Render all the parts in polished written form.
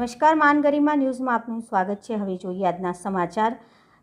નમસ્કાર, માન ગરિમા ન્યૂઝમાં આપનું સ્વાગત છે। હવે જોઈએ આજના સમાચાર।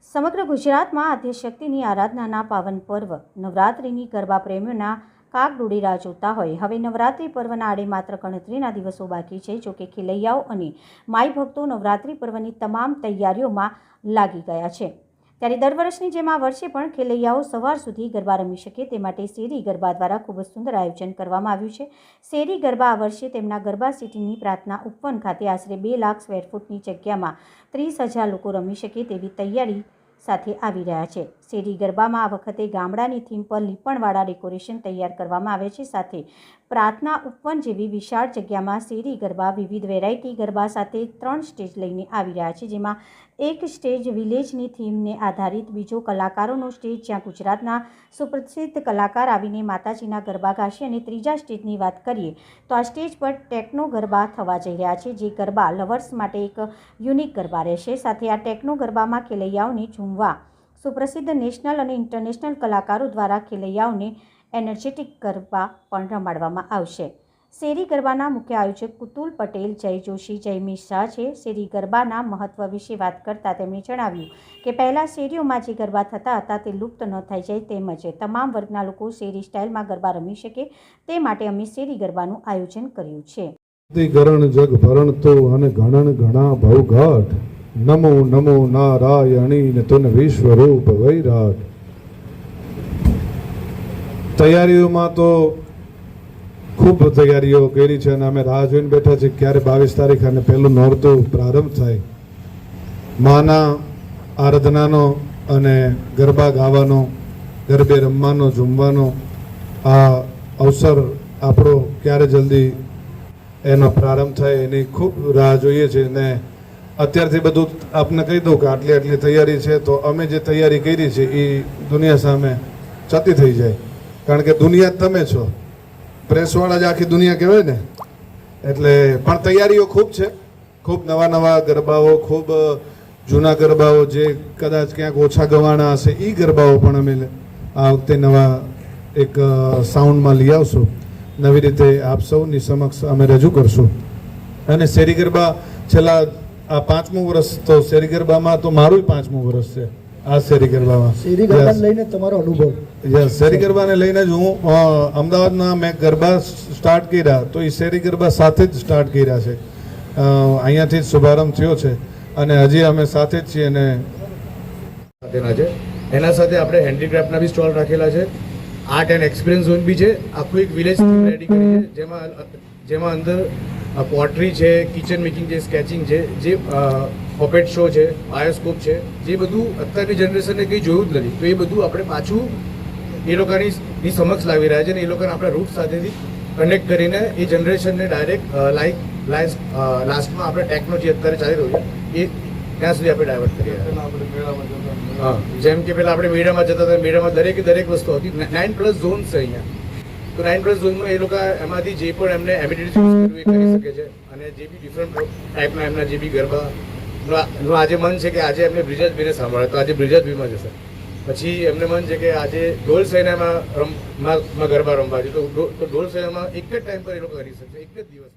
સમગ્ર ગુજરાતમાં આદ્યશક્તિની આરાધનાના પાવન પર્વ નવરાત્રિની ગરબા પ્રેમીઓના કાગડોળી રાહ જોતા હોય હવે નવરાત્રિ પર્વના આડે માત્ર ગણતરીના દિવસો બાકી છે। જોકે ખેલૈયાઓ અને માઈ ભક્તો નવરાત્રિ પર્વની તમામ તૈયારીઓમાં લાગી ગયા છે। ત્યારે દર વર્ષની જેમ આ વર્ષે પણ ખેલૈયાઓ સવાર સુધી ગરબા રમી શકે તે માટે શેરી ગરબા દ્વારા ખૂબ જ સુંદર આયોજન કરવામાં આવ્યું છે। શેરી ગરબા આ વર્ષે તેમના ગરબા સિટીની પ્રાર્થના ઉપવન ખાતે આશરે 2 લાખ સ્ક્વેર ફૂટની જગ્યામાં 30,000 લોકો રમી શકે તેવી તૈયારી સાથે આવી રહ્યા છે। શેરી ગરબામાં આ વખતે ગામડાની થીમ પર લીપણવાળા ડેકોરેશન તૈયાર કરવામાં આવે છે। સાથે પ્રાર્થના ઉપવન જેવી વિશાળ જગ્યામાં શેરી ગરબા વિવિધ વેરાયટી ગરબા સાથે 3 સ્ટેજ લઈને આવી રહ્યા છે, જેમાં એક સ્ટેજ વિલેજની થીમને આધારિત, બીજો કલાકારોનો સ્ટેજ જ્યાં ગુજરાતના સુપ્રસિદ્ધ કલાકાર આવીને માતાજીના ગરબા ગાશે અને ત્રીજા સ્ટેજની વાત કરીએ તો આ સ્ટેજ પર ટેકનો ગરબા થવા જઈ રહ્યા છે, જે ગરબા લવર્સ માટે એક યુનિક ગરબા રહેશે। સાથે આ ટેકનો ગરબામાં ખેલૈયાઓને ઝૂમવા સુપ્રસિદ્ધ નેશનલ અને ઇન્ટરનેશનલ કલાકારો દ્વારા ખેલૈયાઓને એનર્જેટિક ગરબા પણ રમાડવામાં આવશે। શેરી ગરબાના મુખ્ય આયોજક કુતુલ પટેલ, જય જોશી, જયમીશ શાહ છે। શેરી ગરબાના મહત્વ વિશે વાત કરતાં તેમણે જણાવ્યું કે પહેલાં શેરીઓમાં જે ગરબા થતા હતા તે લુપ્ત ન થઈ જાય તેમજ તમામ વર્ગના લોકો શેરી સ્ટાઇલમાં ગરબા રમી શકે તે માટે અમે શેરી ગરબાનું આયોજન કર્યું છે। ગરણ જગ ભરણ તો અને ગણન ઘણા ભવઘાટ નમો નમો નારાયણી ને તુન વિશ્વરૂપ વૈરાટ। તૈયારીઓમાં તો ખૂબ તૈયારીઓ કરી છે અને અમે રાહ જોઈને બેઠા છીએ ક્યારે 22 તારીખ અને પહેલું નોરતું પ્રારંભ થાય। માના આરાધનાનો અને ગરબા ગાવાનો, ગરબે રમવાનો, ઝૂમવાનો આ અવસર આપણો ક્યારે જલ્દી એનો પ્રારંભ થાય એની ખૂબ રાહ જોઈએ છે। ને અત્યારથી બધું આપને કહી દઉં કે આટલી આટલી તૈયારી છે તો અમે જે તૈયારી કરી છે એ દુનિયા સામે છતી થઈ જાય, કારણ કે દુનિયા તમે છો, પ્રેસવાળા જ આખી દુનિયા કહેવાય ને। એટલે પણ તૈયારીઓ ખૂબ છે, ખૂબ નવા નવા ગરબાઓ, ખૂબ જૂના ગરબાઓ જે કદાચ ક્યાંક ઓછા ગવાણા હશે એ ગરબાઓ પણ અમે આ વખતે નવા એક સાઉન્ડમાં લઈ આવશું, નવી રીતે આપ સૌની સમક્ષ અમે રજૂ કરશું। અને શેરી ગરબા છેલ્લા આ 5મું વર્ષ, તો શેરી ગરબામાં તો મારું 5મું વર્ષ છે આ શેરી ગરબામાં। શેરી ગરબા લઈને તમારો અનુભવ? યસ, શેરી ગરબાને લઈને જ હું અમદાવાદમાં મેં ગરબા સ્ટાર્ટ કર્યા તો એ શેરી ગરબા સાથે જ સ્ટાર્ટ કર્યા છે। અહીંયાથી જ શુભારંભ થયો છે અને હજી અમે સાથે જ છીએ। અને એના સાથે આપણે હેન્ડીક્રાફ્ટના બી સ્ટોલ રાખેલા છે, આર્ટ એન્ડ એક્સપિરિયન્સ ઝોન બી છે, આખું એક વિલેજ થીમ રેડી કરી છે, જેમાં અંદર પોટ્રી છે, કિચન મેકિંગ છે, સ્કેચિંગ છે, જે પોપેટ શો છે, બાયોસ્કોપ છે, જે બધું અત્યારની જનરેશનને કંઈ જોયું જ નથી, તો એ બધું આપણે પાછું એ લોકોની સમક્ષ લાવી રહ્યા છે અને એ લોકોને આપણા રૂટ સાથેથી કનેક્ટ કરીને એ જનરેશનને ડાયરેક્ટ લાસ્ટમાં આપણે ટેકનો જે અત્યારે ચાલી રહ્યું છે એ ત્યાં સુધી આપણે ડાયવર્ટ કરીએ। હા, જેમ કે પહેલાં આપણે મેળામાં જતા હતા, મેળામાં દરેક વસ્તુ હતી। 9+ ઝોન છે અહીંયા, તો 9+ ઝોનમાં એ લોકો એમાંથી જે પણ એમને એમિનિટીઝ યુઝ કરવું એ કરી શકે છે અને જે બી ડિફરન્ટ ટાઈપના એમના જે બી ગરબાનું આજે મન છે કે આજે એમને બ્રિજાજભાઈને સાંભળે તો આજે બ્રિજાજભાઈમાં જશે, પછી એમને મન છે કે આજે ઢોલ સૈનામાં ગરબા રમવા છે તો ઢોલ સૈનામાં એક જ ટાઈમ પર એ લોકો કરી શકશે, એક જ દિવસ।